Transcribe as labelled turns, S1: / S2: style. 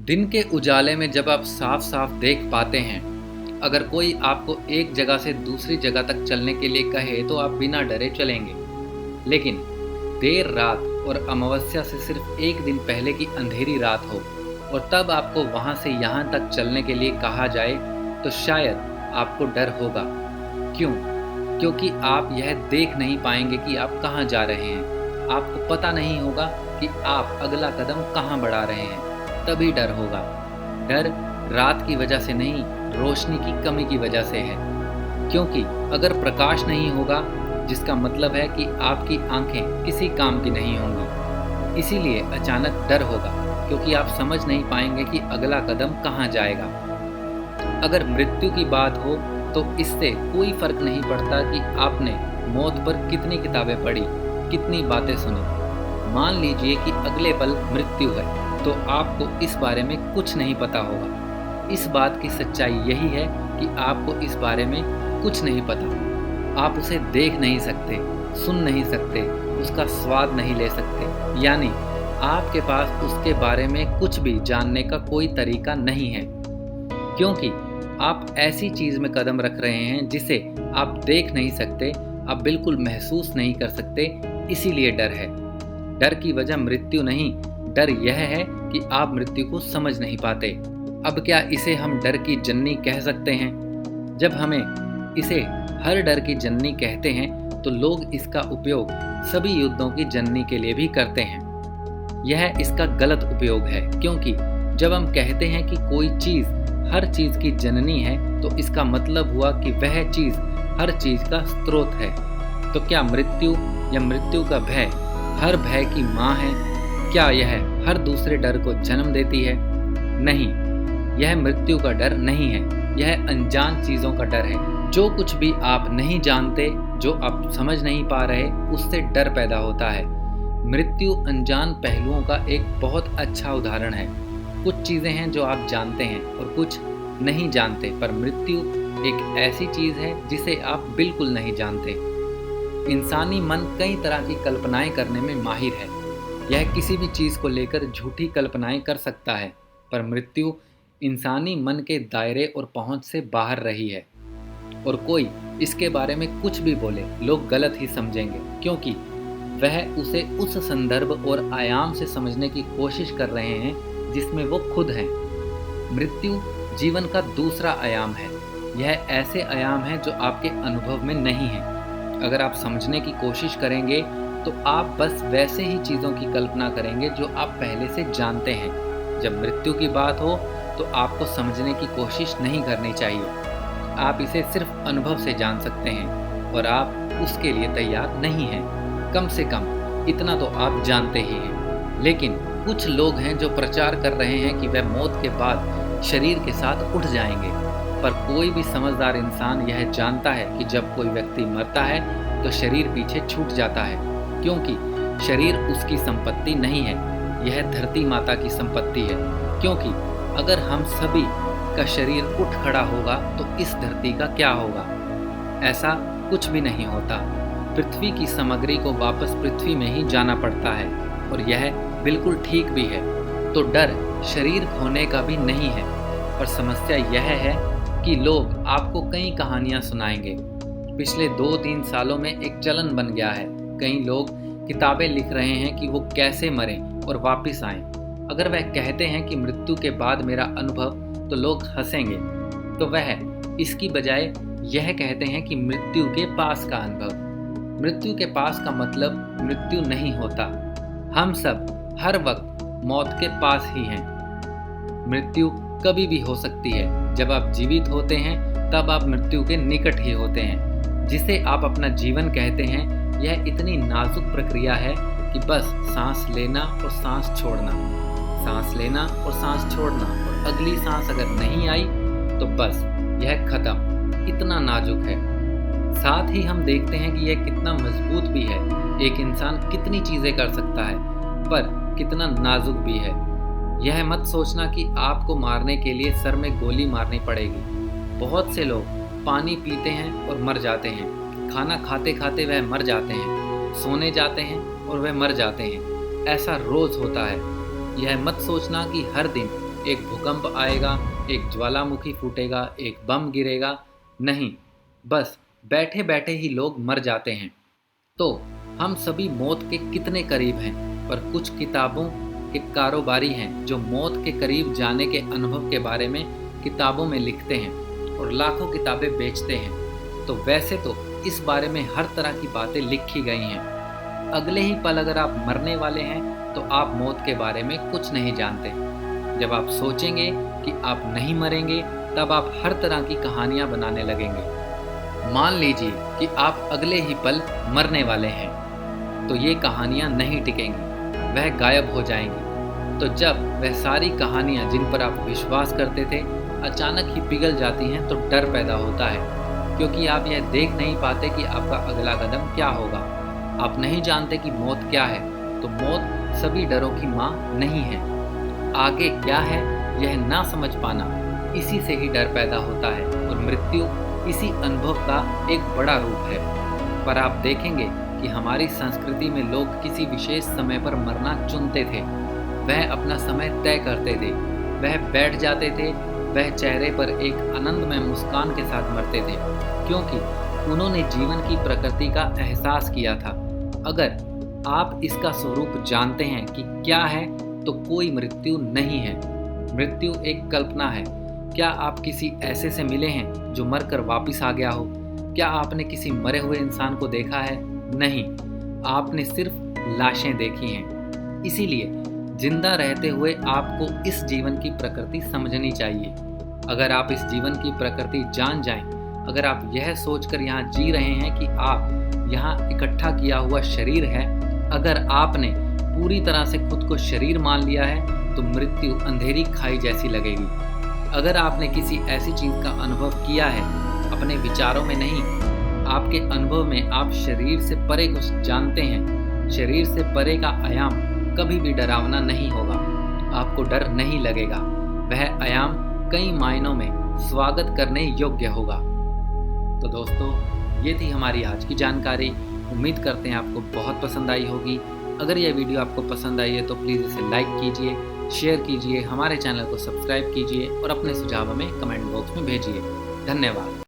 S1: दिन के उजाले में जब आप साफ साफ देख पाते हैं, अगर कोई आपको एक जगह से दूसरी जगह तक चलने के लिए कहे तो आप बिना डरे चलेंगे। लेकिन देर रात और अमावस्या से सिर्फ एक दिन पहले की अंधेरी रात हो और तब आपको वहां से यहाँ तक चलने के लिए कहा जाए तो शायद आपको डर होगा। क्यों? क्योंकि आप यह देख नहीं पाएंगे कि आप कहाँ जा रहे हैं। आपको पता नहीं होगा कि आप अगला कदम कहाँ बढ़ा रहे हैं। तभी डर होगा। डर रात की वजह से नहीं, रोशनी की कमी की वजह से है। क्योंकि अगर प्रकाश नहीं होगा, जिसका मतलब है कि आपकी आंखें किसी काम की नहीं होंगी। इसीलिए अचानक डर होगा, क्योंकि आप समझ नहीं पाएंगे कि अगला कदम कहाँ जाएगा। अगर मृत्यु की बात हो तो इससे कोई फर्क नहीं पड़ता कि आपने मौत पर कितनी किताबें पढ़ी, कितनी बातें सुनी। मान लीजिए कि अगले पल मृत्यु है, तो आपको इस बारे में कुछ नहीं पता होगा। इस बात की सच्चाई यही है कि आपको इस बारे में कुछ नहीं पता। आप उसे देख नहीं सकते, सुन नहीं सकते, उसका स्वाद नहीं ले सकते। यानी आपके पास उसके बारे में कुछ भी जानने का कोई तरीका नहीं है, क्योंकि आप ऐसी चीज़ में कदम रख रहे हैं जिसे आप देख नहीं सकते, आप बिल्कुल महसूस नहीं कर सकते। इसीलिए डर है। डर की वजह मृत्यु नहीं, डर यह है कि आप मृत्यु को समझ नहीं पाते। अब क्या इसे हम डर की जननी कह सकते हैं? जब हमें इसे हर डर की जननी कहते हैं तो लोग इसका उपयोग सभी युद्धों की जननी के लिए भी करते हैं। यह इसका गलत उपयोग है, क्योंकि जब हम कहते हैं कि कोई चीज़ हर चीज़ की जननी है तो इसका मतलब हुआ कि वह चीज़ हर चीज़ का स्रोत है। तो क्या मृत्यु या मृत्यु का भय हर भय की माँ है? क्या यह हर दूसरे डर को जन्म देती है? नहीं, यह मृत्यु का डर नहीं है, यह अनजान चीज़ों का डर है। जो कुछ भी आप नहीं जानते, जो आप समझ नहीं पा रहे, उससे डर पैदा होता है। मृत्यु अनजान पहलुओं का एक बहुत अच्छा उदाहरण है। कुछ चीज़ें हैं जो आप जानते हैं और कुछ नहीं जानते, पर मृत्यु एक ऐसी चीज़ है जिसे आप बिल्कुल नहीं जानते। इंसानी मन कई तरह की कल्पनाएं करने में माहिर है। यह किसी भी चीज़ को लेकर झूठी कल्पनाएं कर सकता है, पर मृत्यु इंसानी मन के दायरे और पहुंच से बाहर रही है। और कोई इसके बारे में कुछ भी बोले, लोग गलत ही समझेंगे, क्योंकि वह उसे उस संदर्भ और आयाम से समझने की कोशिश कर रहे हैं जिसमें वो खुद हैं। मृत्यु जीवन का दूसरा आयाम है। यह ऐसे आयाम है जो आपके अनुभव में नहीं है। अगर आप समझने की कोशिश करेंगे तो आप बस वैसे ही चीज़ों की कल्पना करेंगे जो आप पहले से जानते हैं। जब मृत्यु की बात हो तो आपको समझने की कोशिश नहीं करनी चाहिए। आप इसे सिर्फ अनुभव से जान सकते हैं और आप उसके लिए तैयार नहीं हैं। कम से कम इतना तो आप जानते ही हैं। लेकिन कुछ लोग हैं जो प्रचार कर रहे हैं कि वह मौत के बाद शरीर के साथ उठ जाएंगे, पर कोई भी समझदार इंसान यह जानता है कि जब कोई व्यक्ति मरता है तो शरीर पीछे छूट जाता है, क्योंकि शरीर उसकी संपत्ति नहीं है, यह धरती माता की संपत्ति है। क्योंकि अगर हम सभी का शरीर उठ खड़ा होगा तो इस धरती का क्या होगा? ऐसा कुछ भी नहीं होता। पृथ्वी की सामग्री को वापस पृथ्वी में ही जाना पड़ता है, और यह बिल्कुल ठीक भी है। तो डर शरीर खोने का भी नहीं है, पर समस्या यह है कि लोग आपको कई कहानियां सुनाएंगे। पिछले 2-3 सालों में एक चलन बन गया है। कई लोग किताबें लिख रहे हैं कि वो कैसे मरें और वापस आएं। अगर वह कहते हैं कि मृत्यु के बाद मेरा अनुभव, तो लोग हंसेंगे। तो वह इसकी बजाय यह कहते हैं कि मृत्यु के पास का अनुभव। मृत्यु के पास का मतलब मृत्यु नहीं होता। हम सब हर वक्त मौत के पास ही हैं। मृत्यु कभी भी हो सकती है। जब आप जीवित होते हैं तब आप मृत्यु के निकट ही होते हैं। जिसे आप अपना जीवन कहते हैं, यह इतनी नाजुक प्रक्रिया है कि बस सांस लेना और सांस छोड़ना, सांस लेना और सांस छोड़ना, और अगली सांस अगर नहीं आई तो बस यह खत्म। इतना नाजुक है। साथ ही हम देखते हैं कि यह कितना मजबूत भी है। एक इंसान कितनी चीज़ें कर सकता है, पर कितना नाजुक भी है। यह मत सोचना कि आपको मारने के लिए सर में गोली मारनी पड़ेगी। बहुत से लोग पानी पीते हैं और मर जाते हैं, खाना खाते खाते वह मर जाते हैं, सोने जाते हैं और वह मर जाते हैं। ऐसा रोज़ होता है। यह मत सोचना कि हर दिन एक भूकंप आएगा, एक ज्वालामुखी फूटेगा, एक बम गिरेगा। नहीं, बस बैठे बैठे ही लोग मर जाते हैं। तो हम सभी मौत के कितने करीब हैं, पर कुछ किताबों के कारोबारी हैं जो मौत के करीब जाने के अनुभव के बारे में किताबों में लिखते हैं और लाखों किताबें बेचते हैं। तो वैसे तो इस बारे में हर तरह की बातें लिखी गई हैं। अगले ही पल अगर आप मरने वाले हैं तो आप मौत के बारे में कुछ नहीं जानते। जब आप सोचेंगे कि आप नहीं मरेंगे, तब आप हर तरह की कहानियां बनाने लगेंगे। मान लीजिए कि आप अगले ही पल मरने वाले हैं, तो ये कहानियां नहीं टिकेंगी, वह गायब हो जाएंगी। तो जब वह सारी कहानियां जिन पर आप विश्वास करते थे अचानक ही पिघल जाती हैं, तो डर पैदा होता है, क्योंकि आप यह देख नहीं पाते कि आपका अगला कदम क्या होगा। आप नहीं जानते कि मौत क्या है, तो मौत सभी डरों की माँ नहीं है। आगे क्या है यह ना समझ पाना, इसी से ही डर पैदा होता है, और मृत्यु इसी अनुभव का एक बड़ा रूप है। पर आप देखेंगे कि हमारी संस्कृति में लोग किसी विशेष समय पर मरना चुनते थे। वह अपना समय तय करते थे, वह बैठ जाते थे, वह चेहरे पर एक आनंदमय मुस्कान के साथ मरते थे, क्योंकि उन्होंने जीवन की प्रकृति का एहसास किया था। अगर आप इसका स्वरूप जानते हैं कि क्या है, तो कोई मृत्यु नहीं है। मृत्यु एक कल्पना है। क्या आप किसी ऐसे से मिले हैं जो मरकर वापस आ गया हो? क्या आपने किसी मरे हुए इंसान को देखा है? नहीं, आपने सिर्फ लाशें देखी हैं। इसीलिए जिंदा रहते हुए आपको इस जीवन की प्रकृति समझनी चाहिए। अगर आप इस जीवन की प्रकृति जान जाएं, अगर आप यह सोचकर यहाँ जी रहे हैं कि आप यहाँ इकट्ठा किया हुआ शरीर है, अगर आपने पूरी तरह से खुद को शरीर मान लिया है, तो मृत्यु अंधेरी खाई जैसी लगेगी। अगर आपने किसी ऐसी चीज़ का अनुभव किया है, अपने विचारों में नहीं, आपके अनुभव में आप शरीर से परे कुछ जानते हैं, शरीर से परे का आयाम कभी भी डरावना नहीं होगा, आपको डर नहीं लगेगा। वह आयाम कई मायनों में स्वागत करने योग्य होगा। तो दोस्तों, ये थी हमारी आज की जानकारी। उम्मीद करते हैं आपको बहुत पसंद आई होगी। अगर यह वीडियो आपको पसंद आई है तो प्लीज़ इसे लाइक कीजिए, शेयर कीजिए, हमारे चैनल को सब्सक्राइब कीजिए और अपने सुझाव हमें कमेंट बॉक्स में भेजिए। धन्यवाद।